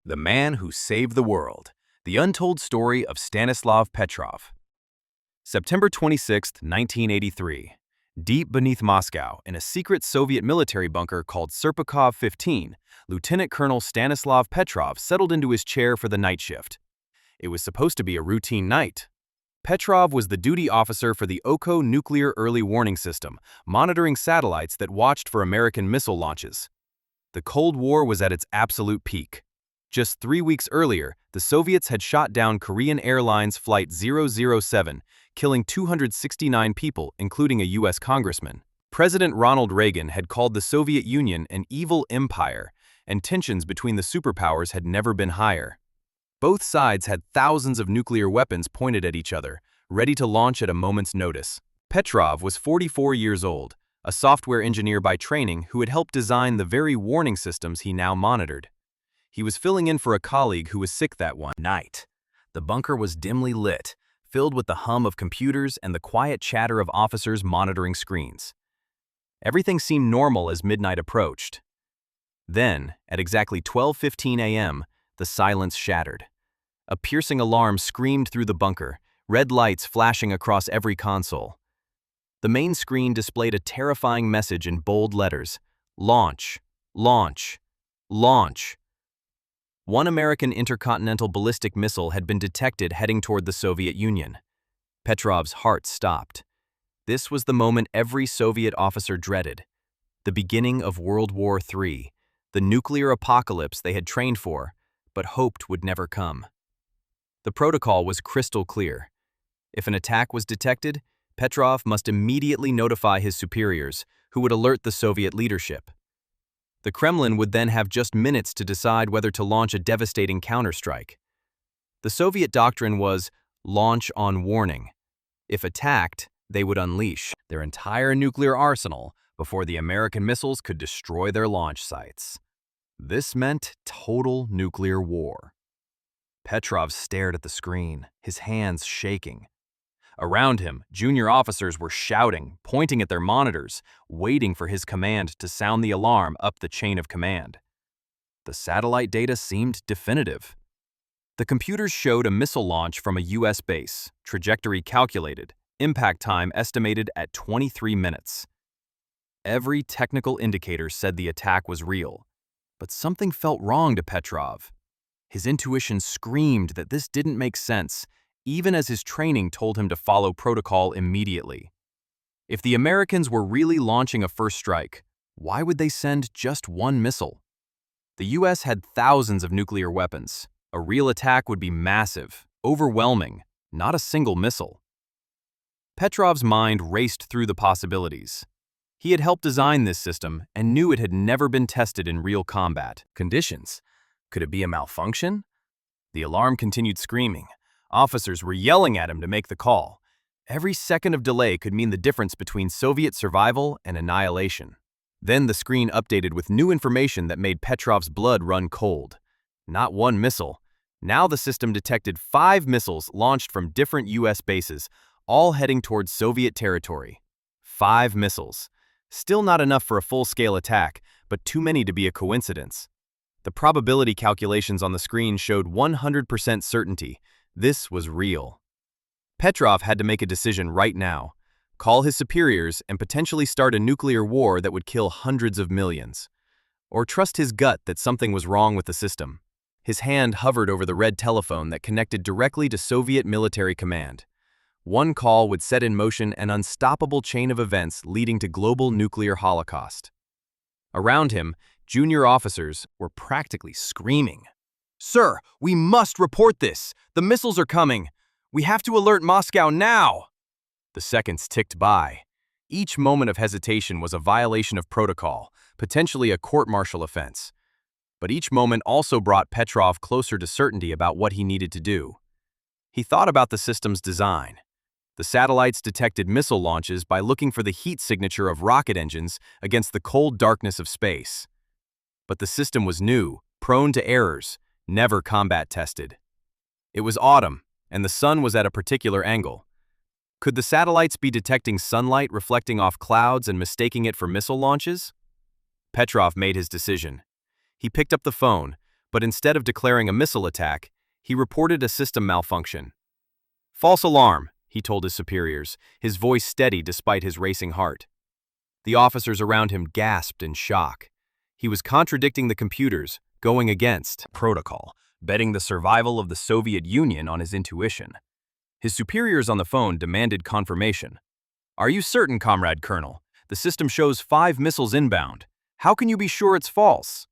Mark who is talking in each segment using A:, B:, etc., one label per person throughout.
A: The Man Who Saved the World, The Untold Story of Stanislav Petrov. September 26, 1983. Deep beneath Moscow, in a secret Soviet military bunker called Serpukhov 15, Lieutenant Colonel Stanislav Petrov settled into his chair for the night shift. It was supposed to be a routine night. Petrov was the duty officer for the Oko nuclear early warning system, monitoring satellites that watched for American missile launches. The Cold War was at its absolute peak. Just 3 weeks earlier, the Soviets had shot down Korean Airlines Flight 007, killing 269 people, including a U.S. congressman. President Ronald Reagan had called the Soviet Union an evil empire, and tensions between the superpowers had never been higher. Both sides had thousands of nuclear weapons pointed at each other, ready to launch at a moment's notice. Petrov was 44 years old, a software engineer by training who had helped design the very warning systems he now monitored. He was filling in for a colleague who was sick that one night. The bunker was dimly lit, filled with the hum of computers and the quiet chatter of officers monitoring screens. Everything seemed normal as midnight approached. Then, at exactly 12:15 a.m., the silence shattered. A piercing alarm screamed through the bunker, red lights flashing across every console. The main screen displayed a terrifying message in bold letters: "Launch! Launch! Launch!" One American intercontinental ballistic missile had been detected heading toward the Soviet Union. Petrov's heart stopped. This was the moment every Soviet officer dreaded. The beginning of World War III, the nuclear apocalypse they had trained for, but hoped would never come. The protocol was crystal clear. If an attack was detected, Petrov must immediately notify his superiors, who would alert the Soviet leadership. The Kremlin would then have just minutes to decide whether to launch a devastating counterstrike. The Soviet doctrine was launch on warning. If attacked, they would unleash their entire nuclear arsenal before the American missiles could destroy their launch sites. This meant total nuclear war. Petrov stared at the screen, his hands shaking. Around him, junior officers were shouting, pointing at their monitors, waiting for his command to sound the alarm up the chain of command. The satellite data seemed definitive. The computers showed a missile launch from a U.S. base, trajectory calculated, impact time estimated at 23 minutes. Every technical indicator said the attack was real, but something felt wrong to Petrov. His intuition screamed that this didn't make sense, even as his training told him to follow protocol immediately. If the Americans were really launching a first strike, why would they send just one missile? The U.S. had thousands of nuclear weapons. A real attack would be massive, overwhelming, not a single missile. Petrov's mind raced through the possibilities. He had helped design this system and knew it had never been tested in real combat conditions. Could it be a malfunction? The alarm continued screaming. Officers were yelling at him to make the call. Every second of delay could mean the difference between Soviet survival and annihilation. Then the screen updated with new information that made Petrov's blood run cold. Not one missile. Now the system detected 5 missiles launched from different U.S. bases, all heading towards Soviet territory. 5 missiles. Still not enough for a full-scale attack, but too many to be a coincidence. The probability calculations on the screen showed 100% certainty. This was real. Petrov had to make a decision right now, call his superiors and potentially start a nuclear war that would kill hundreds of millions. Or trust his gut that something was wrong with the system. His hand hovered over the red telephone that connected directly to Soviet military command. One call would set in motion an unstoppable chain of events leading to global nuclear holocaust. Around him, junior officers were practically screaming. "Sir, we must report this! The missiles are coming! We have to alert Moscow now!" The seconds ticked by. Each moment of hesitation was a violation of protocol, potentially a court-martial offense. But each moment also brought Petrov closer to certainty about what he needed to do. He thought about the system's design. The satellites detected missile launches by looking for the heat signature of rocket engines against the cold darkness of space. But the system was new, prone to errors, never combat tested. It was autumn, and the sun was at a particular angle. Could the satellites be detecting sunlight reflecting off clouds and mistaking it for missile launches? Petrov made his decision. He picked up the phone, But instead of declaring a missile attack, he reported a system malfunction. "False alarm," he told his superiors, his voice steady despite his racing heart. The officers around him gasped in shock. He was contradicting the computers, going against protocol, betting the survival of the Soviet Union on his intuition. His superiors on the phone demanded confirmation. "Are you certain, Comrade Colonel? The system shows 5 missiles inbound. How can you be sure it's false?"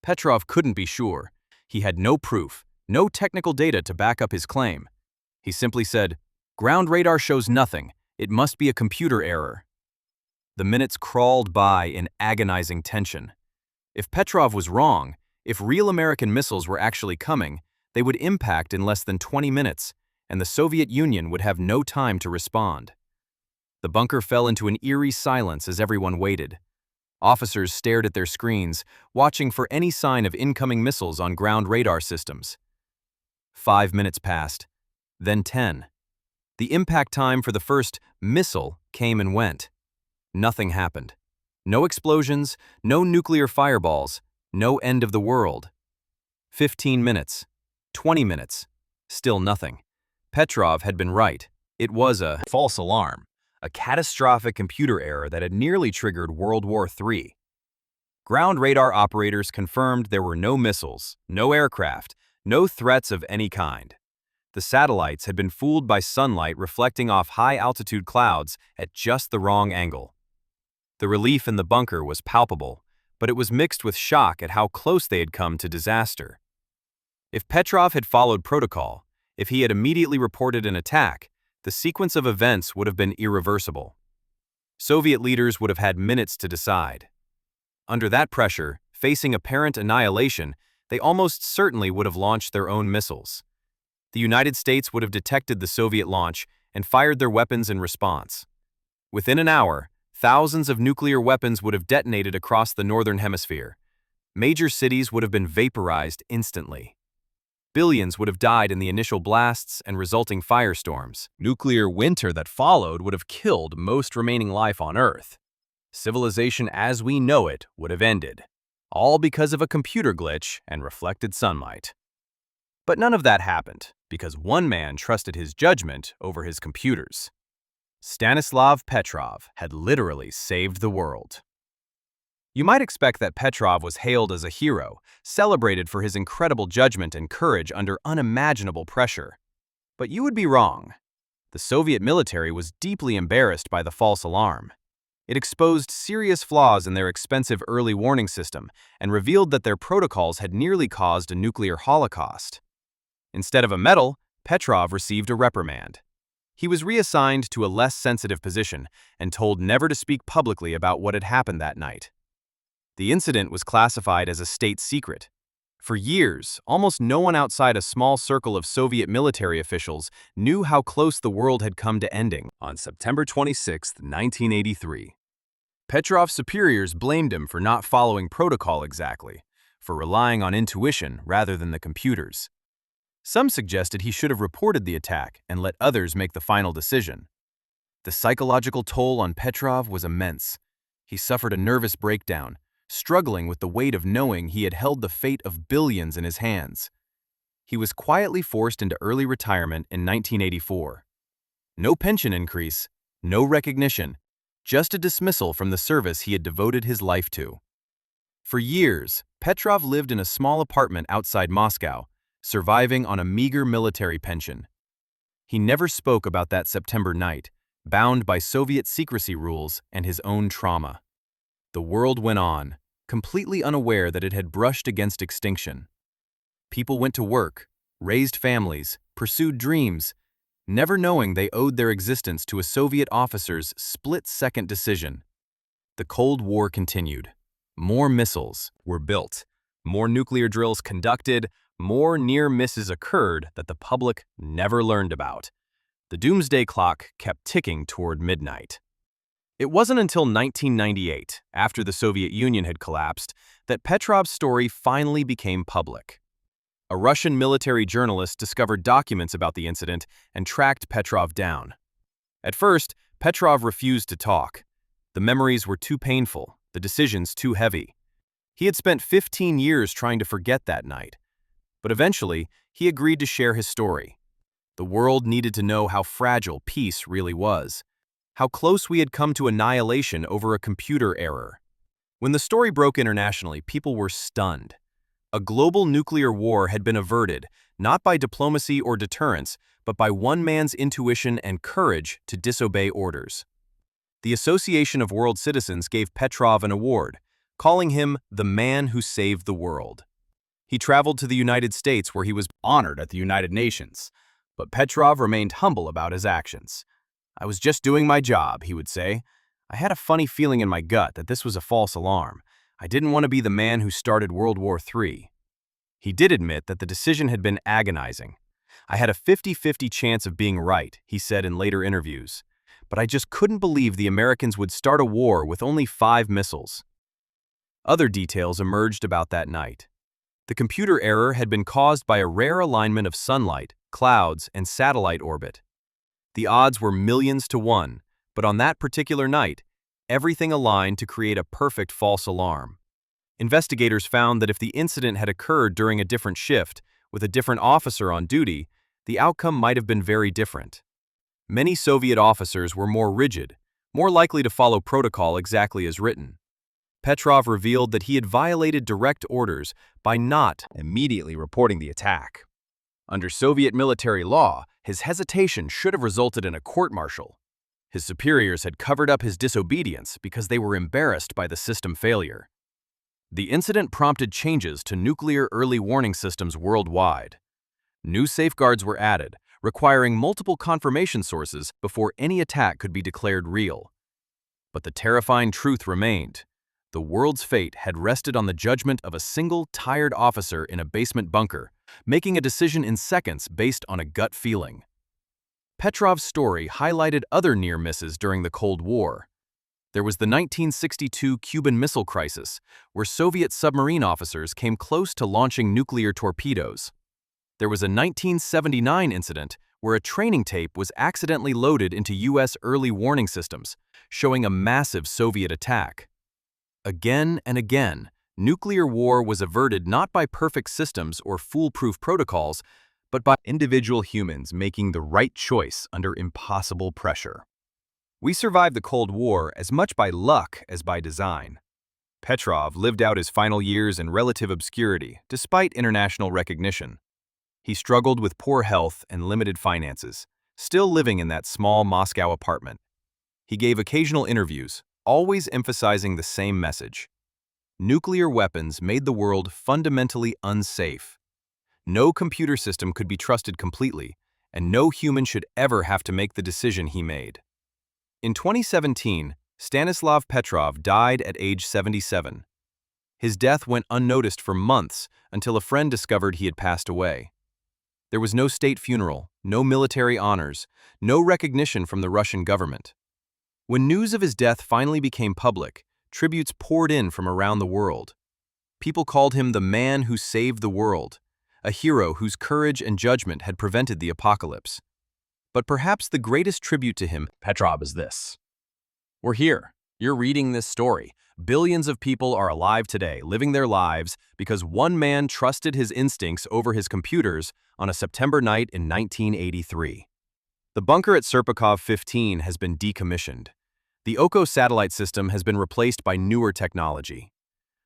A: Petrov couldn't be sure. He had no proof, no technical data to back up his claim. He simply said, "Ground radar shows nothing. It must be a computer error." The minutes crawled by in agonizing tension. If Petrov was wrong, if real American missiles were actually coming, they would impact in less than 20 minutes, and the Soviet Union would have no time to respond. The bunker fell into an eerie silence as everyone waited. Officers stared at their screens, watching for any sign of incoming missiles on ground radar systems. 5 minutes passed, then 10. The impact time for the first missile came and went. Nothing happened. No explosions, no nuclear fireballs, no end of the world. 15 minutes, 20 minutes, still nothing. Petrov had been right. It was a false alarm, a catastrophic computer error that had nearly triggered World War III. Ground radar operators confirmed there were no missiles, no aircraft, no threats of any kind. The satellites had been fooled by sunlight reflecting off high-altitude clouds at just the wrong angle. The relief in the bunker was palpable, but it was mixed with shock at how close they had come to disaster. If Petrov had followed protocol, if he had immediately reported an attack, the sequence of events would have been irreversible. Soviet leaders would have had minutes to decide. Under that pressure, facing apparent annihilation, they almost certainly would have launched their own missiles. The United States would have detected the Soviet launch and fired their weapons in response. Within an hour, thousands of nuclear weapons would have detonated across the northern hemisphere. Major cities would have been vaporized instantly. Billions would have died in the initial blasts and resulting firestorms. Nuclear winter that followed would have killed most remaining life on Earth. Civilization as we know it would have ended, all because of a computer glitch and reflected sunlight. But none of that happened, because one man trusted his judgment over his computers. Stanislav Petrov had literally saved the world. You might expect that Petrov was hailed as a hero, celebrated for his incredible judgment and courage under unimaginable pressure. But you would be wrong. The Soviet military was deeply embarrassed by the false alarm. It exposed serious flaws in their expensive early warning system and revealed that their protocols had nearly caused a nuclear holocaust. Instead of a medal, Petrov received a reprimand. He was reassigned to a less sensitive position and told never to speak publicly about what had happened that night. The incident was classified as a state secret. For years, almost no one outside a small circle of Soviet military officials knew how close the world had come to ending. On September 26, 1983, Petrov's superiors blamed him for not following protocol exactly, for relying on intuition rather than the computers. Some suggested he should have reported the attack and let others make the final decision. The psychological toll on Petrov was immense. He suffered a nervous breakdown, struggling with the weight of knowing he had held the fate of billions in his hands. He was quietly forced into early retirement in 1984. No pension increase, no recognition, just a dismissal from the service he had devoted his life to. For years, Petrov lived in a small apartment outside Moscow, surviving on a meager military pension. He never spoke about that September night, bound by Soviet secrecy rules and his own trauma. The world went on, completely unaware that it had brushed against extinction. People went to work, raised families, pursued dreams, never knowing they owed their existence to a Soviet officer's split-second decision. The Cold War continued. More missiles were built, more nuclear drills conducted, more near misses occurred that the public never learned about. The doomsday clock kept ticking toward midnight. It wasn't until 1998, after the Soviet Union had collapsed, that Petrov's story finally became public. A Russian military journalist discovered documents about the incident and tracked Petrov down. At first, Petrov refused to talk. The memories were too painful, the decisions too heavy. He had spent 15 years trying to forget that night, but eventually he agreed to share his story. The world needed to know how fragile peace really was, how close we had come to annihilation over a computer error. When the story broke internationally, people were stunned. A global nuclear war had been averted, not by diplomacy or deterrence, but by one man's intuition and courage to disobey orders. The Association of World Citizens gave Petrov an award, calling him the man who saved the world. He traveled to the United States where he was honored at the United Nations, but Petrov remained humble about his actions. "I was just doing my job," he would say. "I had a funny feeling in my gut that this was a false alarm. I didn't want to be the man who started World War III. He did admit that the decision had been agonizing. "I had a 50-50 chance of being right," he said in later interviews. "But I just couldn't believe the Americans would start a war with only 5 missiles. Other details emerged about that night. The computer error had been caused by a rare alignment of sunlight, clouds, and satellite orbit. The odds were millions to 1, but on that particular night, everything aligned to create a perfect false alarm. Investigators found that if the incident had occurred during a different shift, with a different officer on duty, the outcome might have been very different. Many Soviet officers were more rigid, more likely to follow protocol exactly as written. Petrov revealed that he had violated direct orders by not immediately reporting the attack. Under Soviet military law, his hesitation should have resulted in a court-martial. His superiors had covered up his disobedience because they were embarrassed by the system failure. The incident prompted changes to nuclear early warning systems worldwide. New safeguards were added, requiring multiple confirmation sources before any attack could be declared real. But the terrifying truth remained. The world's fate had rested on the judgment of a single, tired officer in a basement bunker, making a decision in seconds based on a gut feeling. Petrov's story highlighted other near misses during the Cold War. There was the 1962 Cuban Missile Crisis, where Soviet submarine officers came close to launching nuclear torpedoes. There was a 1979 incident where a training tape was accidentally loaded into U.S. early warning systems, showing a massive Soviet attack. Again and again, nuclear war was averted not by perfect systems or foolproof protocols, but by individual humans making the right choice under impossible pressure. We survived the Cold War as much by luck as by design. Petrov lived out his final years in relative obscurity, despite international recognition. He struggled with poor health and limited finances, still living in that small Moscow apartment. He gave occasional interviews, always emphasizing the same message. Nuclear weapons made the world fundamentally unsafe. No computer system could be trusted completely, and no human should ever have to make the decision he made. In 2017, Stanislav Petrov died at age 77. His death went unnoticed for months until a friend discovered he had passed away. There was no state funeral, no military honors, no recognition from the Russian government. When news of his death finally became public, tributes poured in from around the world. People called him the man who saved the world, a hero whose courage and judgment had prevented the apocalypse. But perhaps the greatest tribute to him, Petrov, is this. We're here. You're reading this story. Billions of people are alive today, living their lives because one man trusted his instincts over his computers on a September night in 1983. The bunker at Serpukhov 15 has been decommissioned. The Oko satellite system has been replaced by newer technology.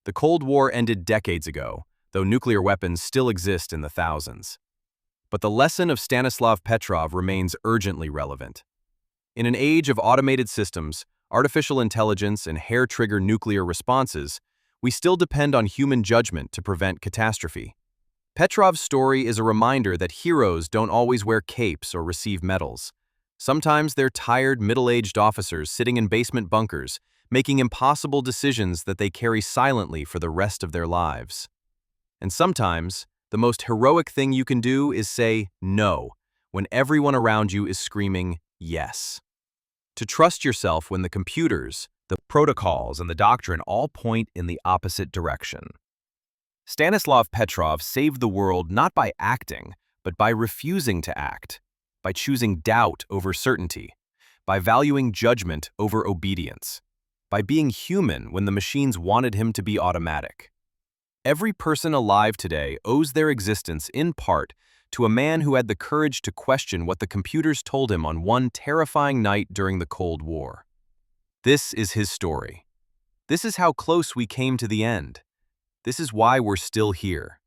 A: The Cold War ended decades ago, though nuclear weapons still exist in the thousands. But the lesson of Stanislav Petrov remains urgently relevant. In an age of automated systems, artificial intelligence, and hair-trigger nuclear responses, we still depend on human judgment to prevent catastrophe. Petrov's story is a reminder that heroes don't always wear capes or receive medals. Sometimes they're tired, middle-aged officers sitting in basement bunkers, making impossible decisions that they carry silently for the rest of their lives. And sometimes, the most heroic thing you can do is say no when everyone around you is screaming yes. To trust yourself when the computers, the protocols, and the doctrine all point in the opposite direction. Stanislav Petrov saved the world not by acting, but by refusing to act, by choosing doubt over certainty, by valuing judgment over obedience, by being human when the machines wanted him to be automatic. Every person alive today owes their existence in part to a man who had the courage to question what the computers told him on one terrifying night during the Cold War. This is his story. This is how close we came to the end. This is why we're still here.